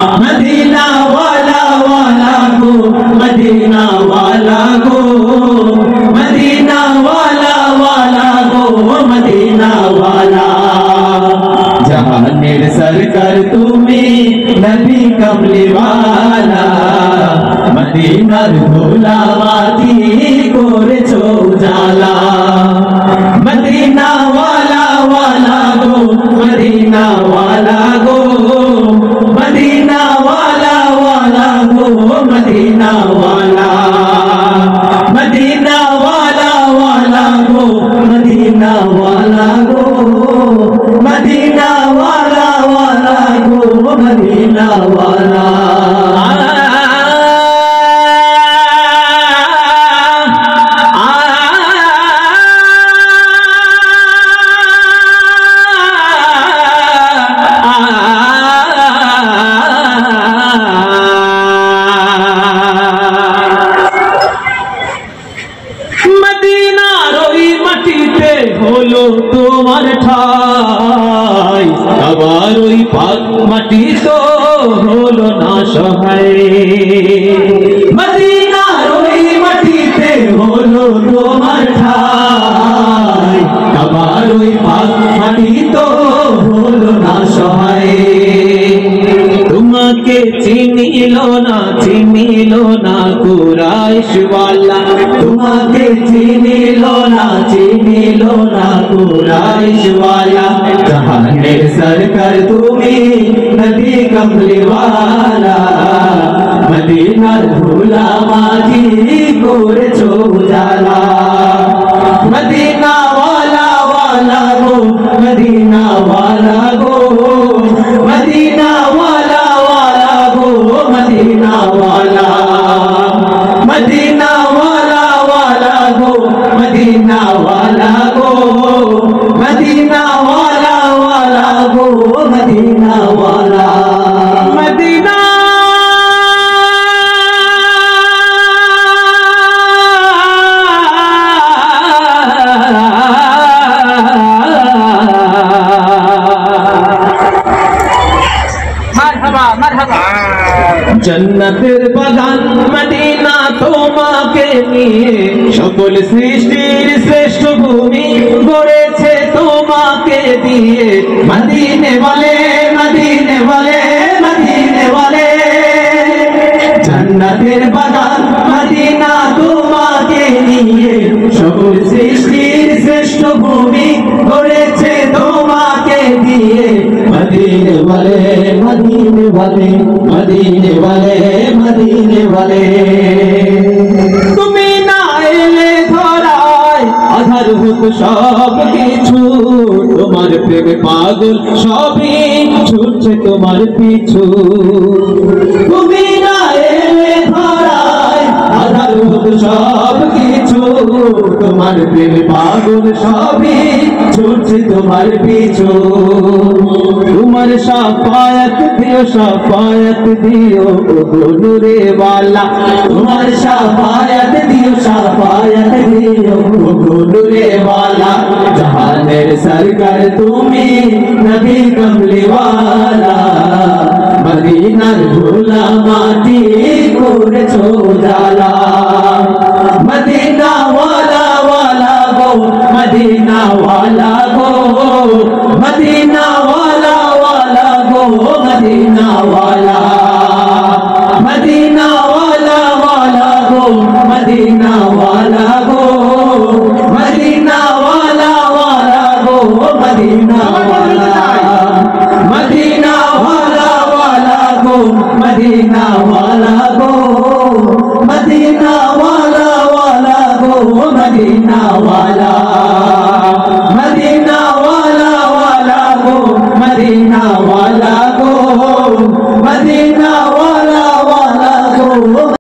Medina वाला वाला गो Medina वाला गो मदीना वाला वाला गो मदीना वाला जहानेर सरकार तुमी नबी कमली वाला मदीनार धूलावाती करेছো उजाला मदीना वाला वाला गो मदीना वाला गो मदीना वाला वाला गो मदीना वाला मदीना वाला वाला गो मदीना वाला गो मदीना वाला वाला गो मदीना वाला হলো তোমার ঠাই আবার ওই পাক মাটি তো হলো না সহায় মদিনার ওই মাটিতে হলো তোমার ঠাই আবার ওই পাক মাটি তো হলো না সহায় তোমাকে চিনিল না কুরাইশ वाला তোমাকে চিনিল না কুরাইশ वाला জাহানের সরকার তুমি নবী কমলি वाला মদিনার ধুলা মাটি করেছো উজালা মদিনা वाला वाला গো মদিনা वाला গো मदीना वाला वाला गो मदीना वाला मदीना वाला वाला गो मदीना वाला गो मदीना वाला वाला गो मदीना वाला मदीना जन्नतेर बागान मदीना তোমাকে নিয়ে সকল সৃষ্টির শ্রেষ্ঠ ভূমি গড়েছে তোমাকে দিয়ে মদিনে वाले মদিনে वाले মদিনে वाले जन्नतेर बागान मदीना তোমাকে নিয়ে সকল সৃষ্টির শ্রেষ্ঠ ভূমি গড়েছে তোমাকে দিয়ে मदीने वाले मदीने वाले मदीने वाले मदीने वाले তুমি না এলে ধরায় আধার হতো সব কিছু তোমার প্রেমে পাগল সবই ছুটছে তোমার পিছু তুমি না এলে ধরায় আধার হতো সব কিছু তোমার প্রেমে পাগল সবই ছুটছে তোমার পিছু তোমার শাফায়াত দিও গো নূরে वाला তোমার শাফায়াত দিও গো নূরে वाला জাহানের সরকার তুমি নবী কমলি वाला মদিনার ধুলা মাটি করেছো উজালা মদিনা वाला वाला गो मदीना वाला गो मदीना वाला वाला गो मदीना वाला मदीना वाला वाला गो मदीना वाला गो मदीना वाला वाला गो मदीना वाला मदीना वाला वाला गो मदीना वाला गो मदीना